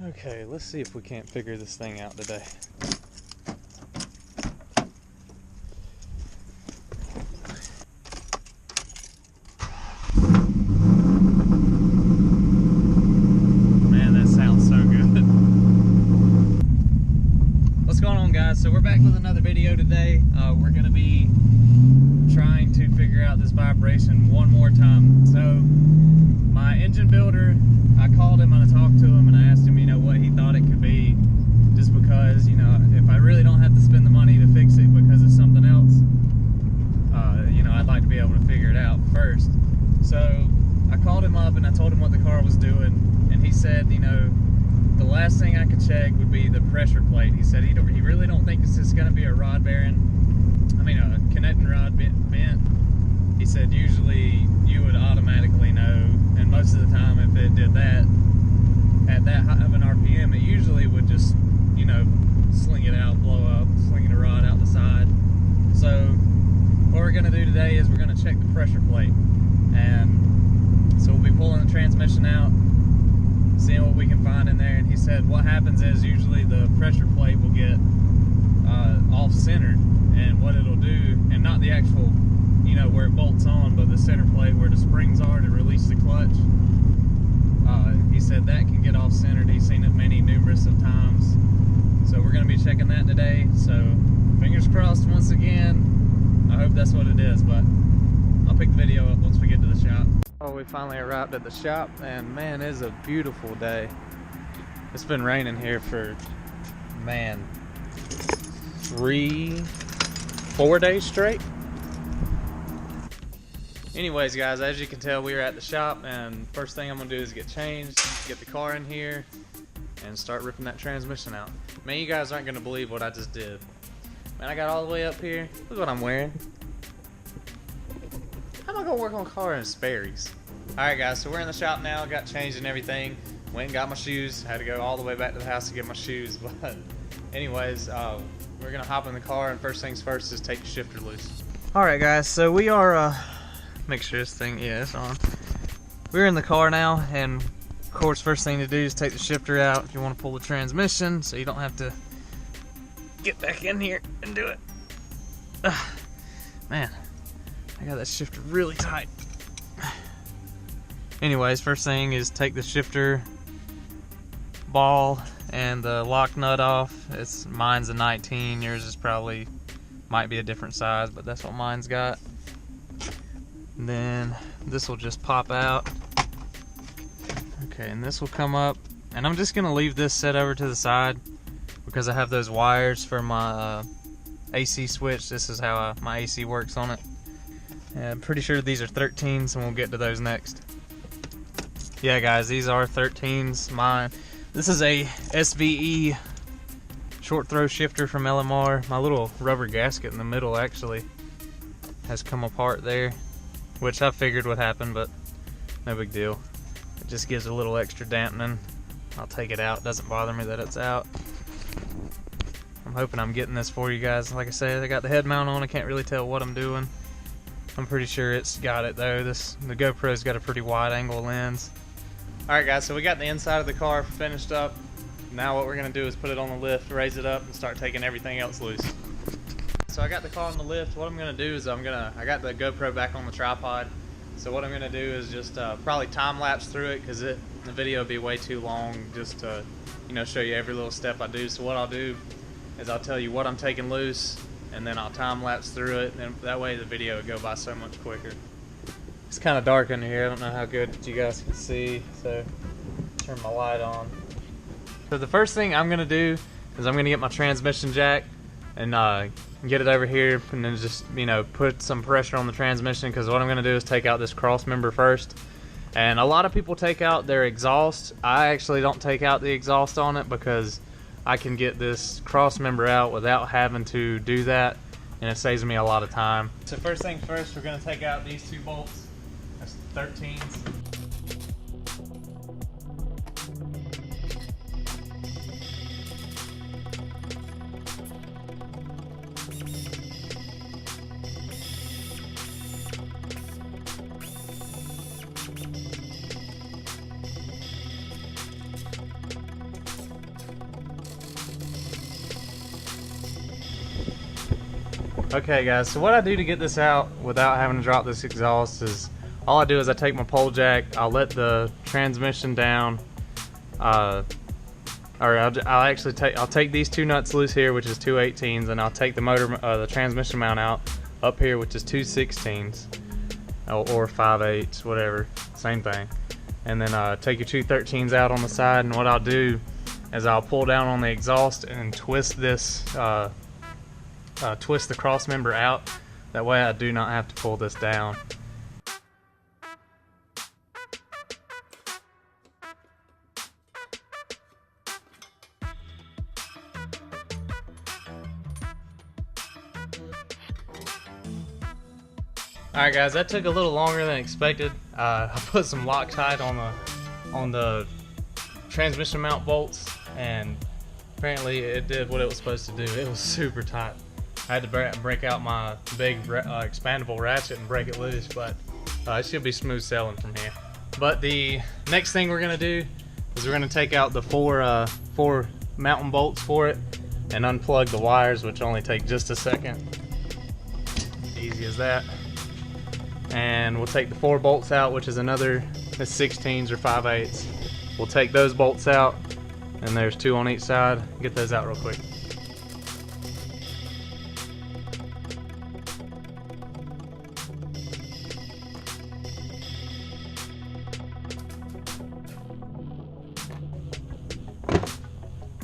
Okay, let's see if we can't figure this thing out today. Man, that sounds so good. What's going on, guys? So we're back with another video today. We're going to be trying to figure out this vibration one more time. So my engine builder, I called him and I talked to him and I asked him, what he thought it could be, just because, if I really don't have to spend the money to fix it because it's something else, I'd like to be able to figure it out first. So I called him up and I told him what the car was doing, and he said, the last thing I could check would be the pressure plate. He said he really don't think it's just going to be a rod bearing, a connecting rod bent. He said usually you would automatically know, and most of the time if it did that at that high of an RPM, it usually would just, sling it out, blow up, slinging a rod out the side. So what we're going to do today is we're going to check the pressure plate, and so we'll be pulling the transmission out, seeing what we can find in there. And he said what happens is usually the pressure plate will get off-centered, and what it'll do, and not the actual where it bolts on, but the center plate where the springs are to release the clutch, he said that can get off-centered. He's seen it numerous of times. So we're going to be checking that today. So fingers crossed once again. I hope that's what it is, but I'll pick the video up once we get to the shop. Oh, we finally arrived at the shop, and man, it's a beautiful day. It's been raining here for, 3-4 days straight. Anyways, guys, as you can tell, we are at the shop, and first thing I'm gonna do is get changed, get the car in here, and start ripping that transmission out. Man, you guys aren't gonna believe what I just did. Man, I got all the way up here. Look what I'm wearing. How am I gonna work on a car in Sperry's? Alright, guys, so we're in the shop now, got changed and everything. Went and got my shoes. Had to go all the way back to the house to get my shoes, but anyways, we're gonna hop in the car, and first things first is take the shifter loose. Alright, guys, so we are make sure this thing is on. We're in the car now, and of course first thing to do is take the shifter out if you want to pull the transmission, so you don't have to get back in here and do it. Man, I got that shifter really tight. Anyways, first thing is take the shifter ball and the lock nut off. Mine's a 19, yours is might be a different size, but that's what mine's got. And then this will just pop out. Okay, and this will come up, and I'm just gonna leave this set over to the side because I have those wires for my AC switch. This is how my AC works on it. And I'm pretty sure these are 13s, and we'll get to those next. Yeah, guys, these are 13s. This is a SVE short throw shifter from LMR. My little rubber gasket in the middle actually has come apart there, which I figured would happen, but no big deal. It just gives a little extra dampening. I'll take it out. Doesn't bother me that it's out. I'm hoping I'm getting this for you guys. Like I said, I got the head mount on. I can't really tell what I'm doing. I'm pretty sure it's got it though. The GoPro's got a pretty wide angle lens. Alright, guys, so we got the inside of the car finished up. Now what we're going to do is put it on the lift, raise it up, and start taking everything else loose. So I got the car on the lift. What I'm going to do is I got the GoPro back on the tripod. So what I'm going to do is just probably time lapse through it, because the video would be way too long just to show you every little step I do. So what I'll do is I'll tell you what I'm taking loose, and then I'll time lapse through it, and that way the video would go by so much quicker. It's kind of dark under here. I don't know how good you guys can see, so turn my light on. So the first thing I'm going to do is I'm going to get my transmission jack and get it over here, and then just put some pressure on the transmission, because what I'm going to do is take out this cross member first. And a lot of people take out their exhaust. I actually don't take out the exhaust on it because I can get this cross member out without having to do that, and it saves me a lot of time. So first thing first, we're going to take out these two bolts. That's 13s. Okay guys, so what I do to get this out without having to drop this exhaust is, all I do is I take my pole jack, I'll let the transmission down, or I'll take these two nuts loose here, which is 2/18s, and I'll take the the transmission mount out up here, which is 2/16s, or 5/8, whatever, same thing. And then take your 2/13s out on the side, and what I'll do is I'll pull down on the exhaust and twist this, twist the cross member out. That way I do not have to pull this down. Alright guys, that took a little longer than expected. I put some Loctite on the transmission mount bolts, and apparently it did what it was supposed to do. It was super tight. I had to break out my big expandable ratchet and break it loose, but it should be smooth sailing from here. But the next thing we're gonna do is we're gonna take out the four mounting bolts for it and unplug the wires, which only take just a second. Easy as that. And we'll take the 4 bolts out, which is another 16s or 5/8s. We'll take those bolts out, and there's 2 on each side. Get those out real quick.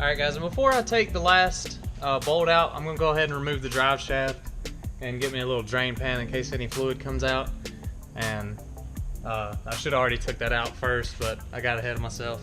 Alright guys, and before I take the last bolt out, I'm going to go ahead and remove the drive shaft and get me a little drain pan in case any fluid comes out. And I should have already took that out first, but I got ahead of myself.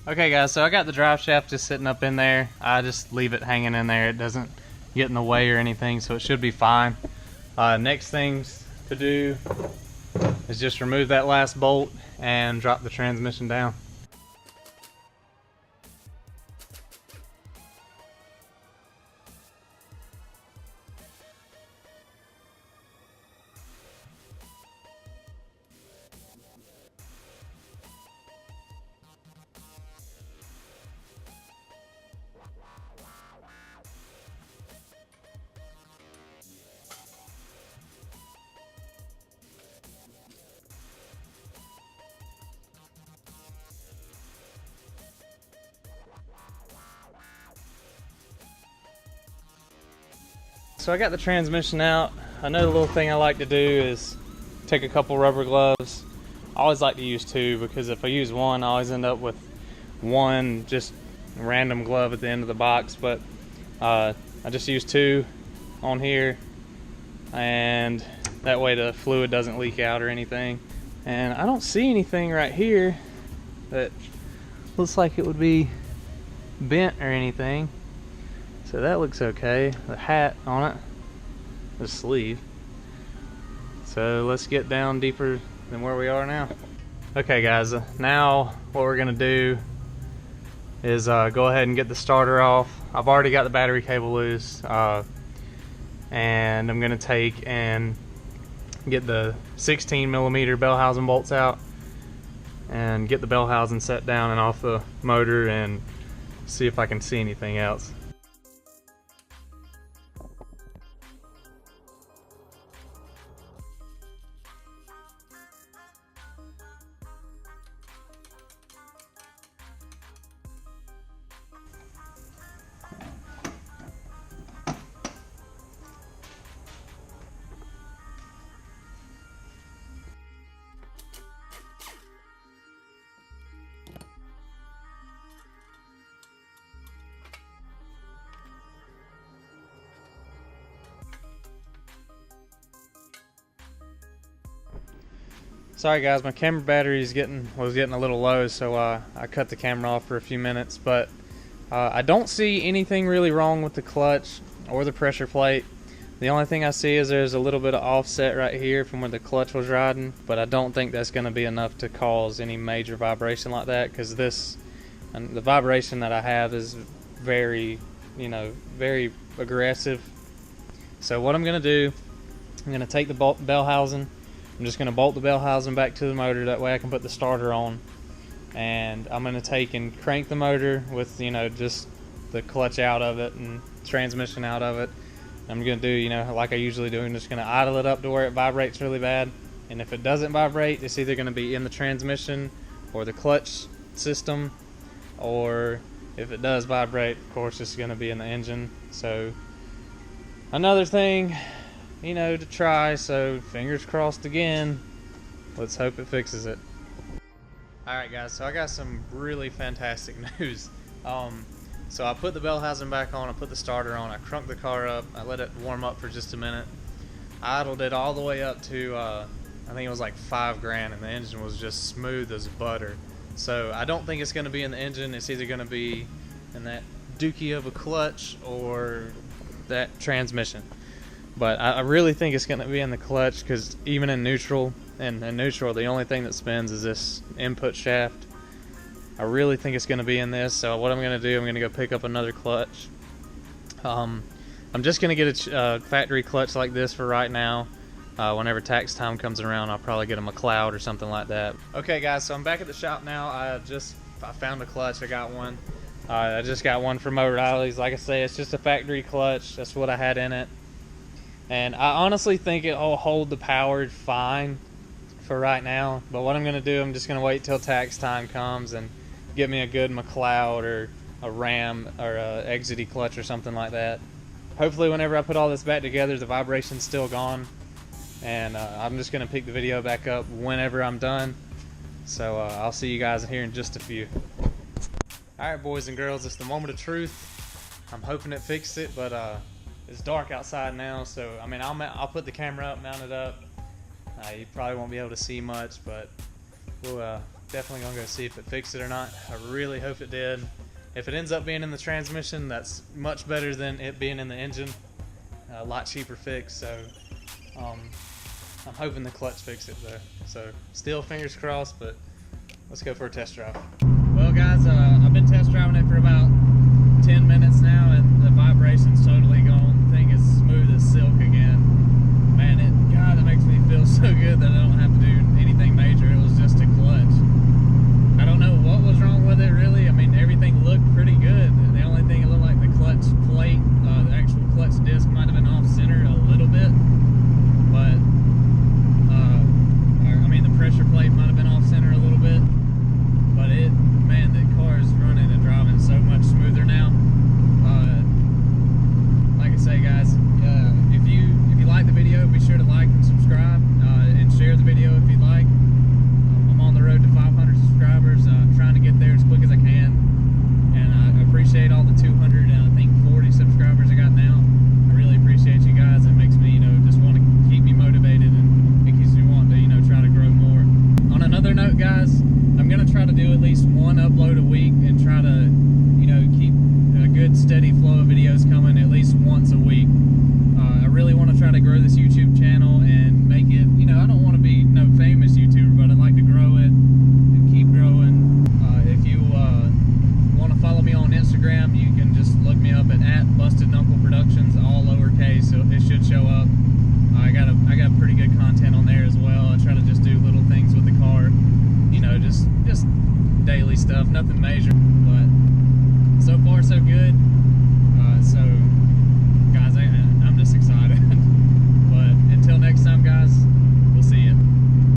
Okay guys, so I got the drive shaft just sitting up in there. I just leave it hanging in there. It doesn't get in the way or anything, so it should be fine. Next things to do is just remove that last bolt and drop the transmission down. So I got the transmission out. Another little thing I like to do is take a couple rubber gloves. I always like to use 2 because if I use 1, I always end up with 1 just random glove at the end of the box. But I just use 2 on here, and that way the fluid doesn't leak out or anything. And I don't see anything right here that looks like it would be bent or anything. So that looks okay. The hat on it, the sleeve. So let's get down deeper than where we are now. Okay guys, now what we're gonna do is go ahead and get the starter off. I've already got the battery cable loose, and I'm gonna take and get the 16mm bell housing bolts out and get the bell housing set down and off the motor and see if I can see anything else. Sorry guys, my camera battery was getting a little low, so I cut the camera off for a few minutes. But I don't see anything really wrong with the clutch or the pressure plate. The only thing I see is there's a little bit of offset right here from where the clutch was riding, but I don't think that's going to be enough to cause any major vibration like that, because the vibration that I have is very, very aggressive. So what I'm going to do, I'm going to take the bell housing. I'm just going to bolt the bell housing back to the motor, that way I can put the starter on. And I'm going to take and crank the motor with, just the clutch out of it and transmission out of it. I'm going to do, like I usually do, I'm just going to idle it up to where it vibrates really bad. And if it doesn't vibrate, it's either going to be in the transmission or the clutch system, or if it does vibrate, of course, it's going to be in the engine. So another thing, to try, so fingers crossed again. Let's hope it fixes it. Alright guys, so I got some really fantastic news. So I put the bell housing back on, I put the starter on, I crunked the car up, I let it warm up for just a minute. I idled it all the way up to, I think it was like 5 grand, and the engine was just smooth as butter. So I don't think it's going to be in the engine, it's either going to be in that dookie of a clutch or that transmission. But I really think it's going to be in the clutch, because even in neutral, and in neutral, the only thing that spins is this input shaft. I really think it's going to be in this. So what I'm going to do, I'm going to go pick up another clutch. I'm just going to get a factory clutch like this for right now. Whenever tax time comes around, I'll probably get a McLeod or something like that. Okay guys, so I'm back at the shop now. I found a clutch, I got one. I just got one from O'Reilly's. Like I say, it's just a factory clutch. That's what I had in it. And I honestly think it'll hold the power fine for right now. But what I'm going to do, I'm just going to wait till tax time comes and get me a good McLeod or a Ram or a Exity clutch or something like that. Hopefully whenever I put all this back together, the vibration's still gone. And I'm just going to pick the video back up whenever I'm done. So I'll see you guys here in just a few. Alright boys and girls, it's the moment of truth. I'm hoping it fixed it, but it's dark outside now, so I mean I'll put the camera up, mount it up. You probably won't be able to see much, but we'll definitely gonna go see if it fixed it or not. I really hope it did. If it ends up being in the transmission, that's much better than it being in the engine. A lot cheaper fix, so I'm hoping the clutch fixed it though. So still fingers crossed, but let's go for a test drive. Well guys, I've been test driving it for about 10 minutes now, and the vibration's totally gone. The thing is smooth as silk again. Man, God, it makes me feel so good that I don't have to do anything major. It was just a clutch. I don't know what was wrong with it really. I mean, everything looked pretty good. The only thing, it looked like the clutch plate, the actual clutch disc might have been off center a little bit, but I mean the pressure plate might have been off center a little bit. But man, the car is running and driving so much smoother now. Like I say guys, if you like the video, be sure to like and subscribe, and share the video if you like. I'm on the road to 500 subscribers, trying to get there as quick as I can. And I appreciate all the 200 and I think 40 subscribers I got now. I really appreciate you guys. It makes me, just want to keep me motivated, and it keeps me wanting to, try to grow more. On another note guys, I'm going to try to do at least one upload a week and try to, keep a good steady flow of videos coming at least once a week. I really want to try to grow this YouTube channel and make it, I don't want to be no famous YouTuber, but I'd like to grow it and keep growing. If you want to follow me on Instagram, you can just look me up at @BustedKnuckleProductions, all lowercase, so it should show up. I got pretty good content on there as well. I try to just do little things with the car, just daily stuff, nothing major, but